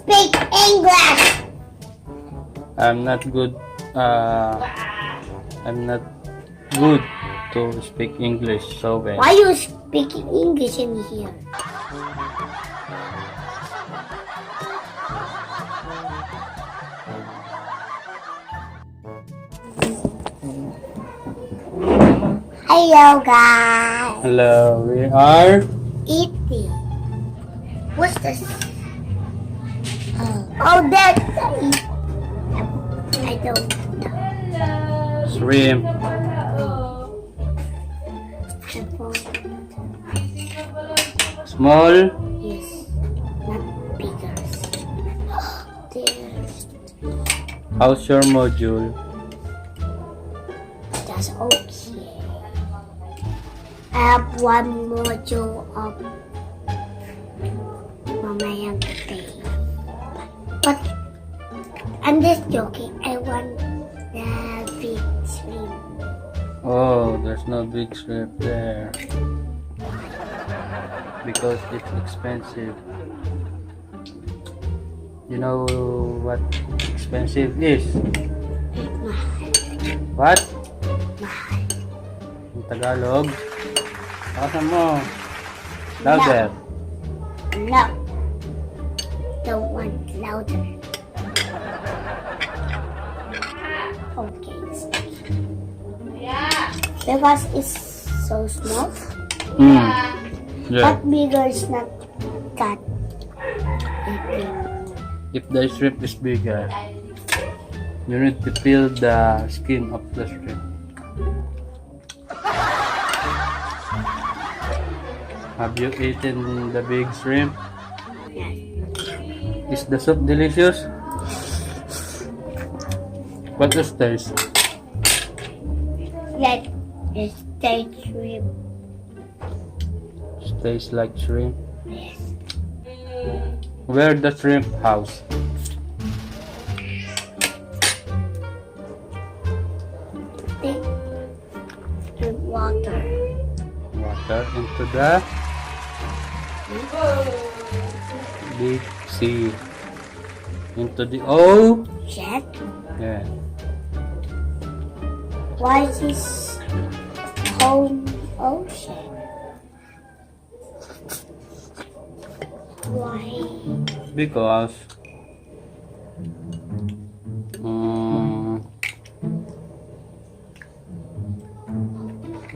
speak English. I'm not good. I'm not good to speak English so well. Why you speaking English in here? Hello guys. Hello, we are Eating. What's this? Oh, that's I don't know. shrimp. Small. Yes, not bigger. There's How's your module? that's okay. I have one module of mamayang day. But I'm just joking. I want the big shrimp. Oh, there's no big shrimp there because it's expensive. You know what expensive is? Mahal. What? Mahal. In Tagalog? Bakasan mo. Louder. No. Don't want louder. Okay. Because it's so small. Yeah. But bigger is not that big. If the shrimp is bigger, you need to peel the skin of the shrimp. Have you eaten the big shrimp? Is the soup delicious? What does taste? Like the state shrimp. Tastes like shrimp. Yes. Where the shrimp house? Big with water. Water into the big sea. Into the Jet. yeah. Why is this home ocean? Why? Because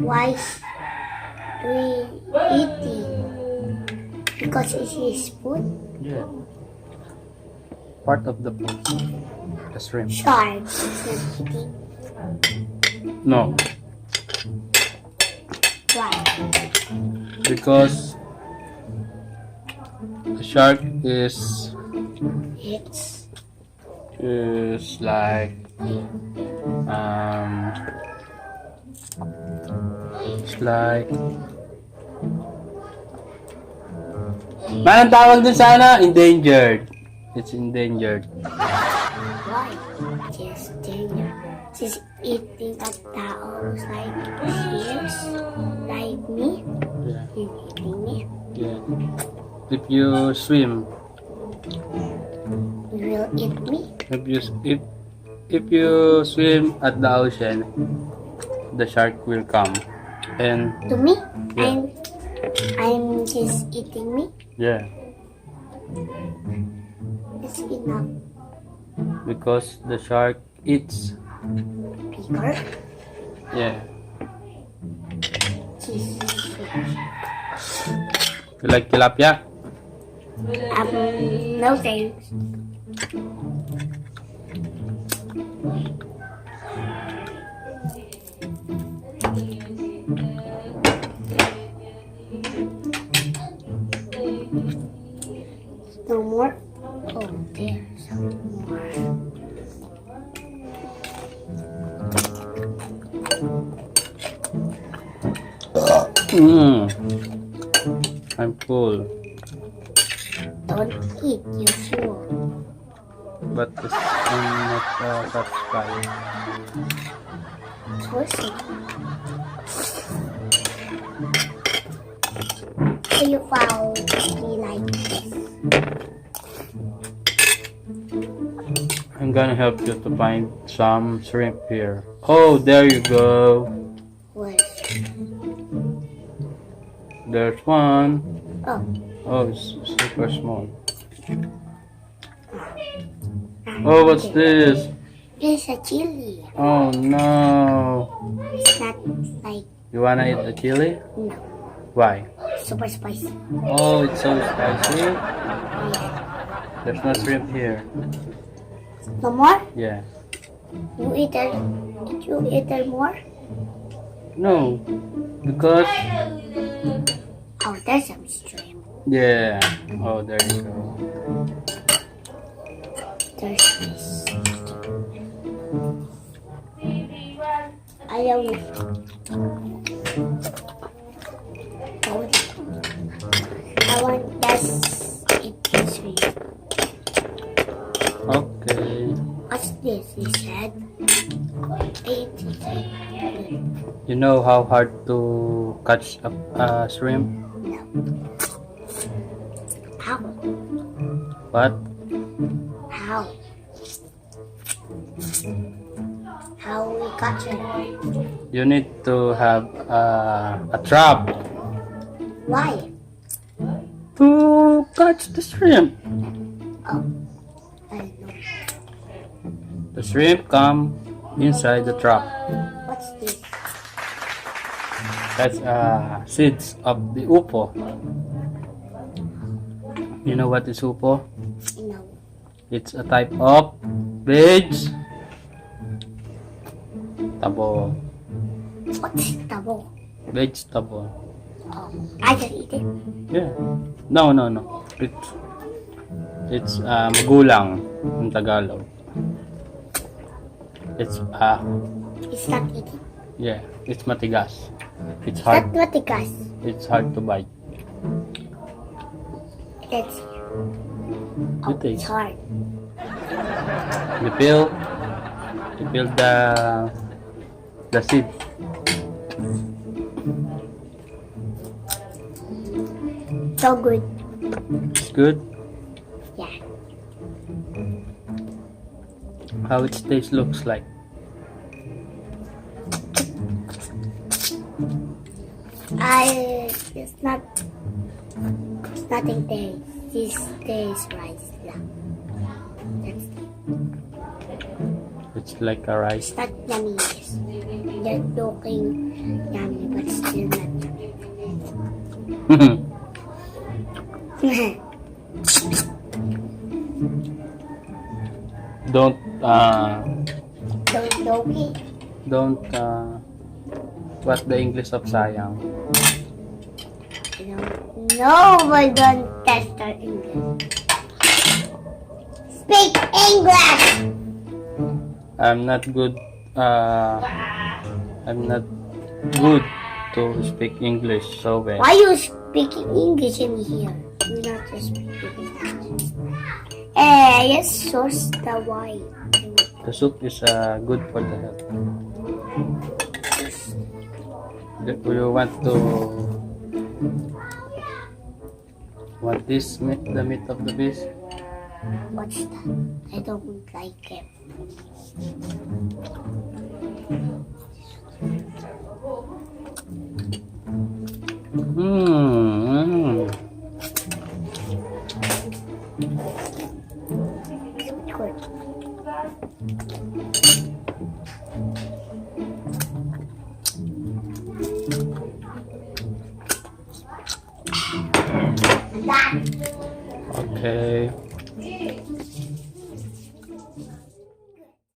Why we eating? Because it is food. yeah, part of the food. The shrimp. Sharks is not eating. No, Why? because the shark is like it's like anong tawag dun sana? Endangered. It's endangered. Why? Just danger. She's eating a taos like shears, like me. Yeah. She's eating me. Yeah. If you swim, You will eat me. if you swim at the ocean, the shark will come and To me? Yeah. I'm just eating me. yeah, It's enough. because the shark eats. Bigger. Yeah. Jesus. You like tilapia? No thanks. No more? Oh, there's more. I'm full, Don't eat, you fool. but I'm not satisfied. Pussy. So you found me like this. I'm gonna help you to find some shrimp here. Oh, there you go. Where? There's one. Oh. Oh, it's super small. Oh, what's this? It's a chili. Oh no. It's not like, You wanna eat the chili? no, Why? super spicy. Oh, it's so spicy. Yeah. There's no shrimp here. No more? Yeah. You eat it? Did you eat it more? No, because Oh, there's some shrimp. yeah. Oh, there you go. There's this. Ayaw na. I want this. It's shrimp. Okay. What's this? He said. It. You know how hard to catch a shrimp? No. How? What? How? How we catch it? You need to have a trap Why? to catch the shrimp. Oh, I know. The shrimp come inside the trap. What's this? That's seeds of the upo. You know what is upo? No. It's a type of vegetable. What's tabo? Vegetable. Oh, I can eat it. Yeah. No. It's magulang in Tagalog. It's It's not eating. yeah, it's matigas. It's Not hard. matigas. It's hard to bite. Let's see. You Oh, it's taste. hard. You peel the seed. So good. It's good. Yeah. How its taste looks like. It's not. Nothing there. This tastes rice. Yeah. That's it. It's like a rice. It's not yummy. Yes. They're looking yummy, but still not yummy. Don't Don't what the English of sayang. No, but don't test our English. Speak English! I'm not good to speak English so well. Why you speaking English in here? You're not just speaking English. Yes, source the why. The soup is good for the health. Do you want this meat, the meat of the beast? What's that? I don't like it. Good. Okay.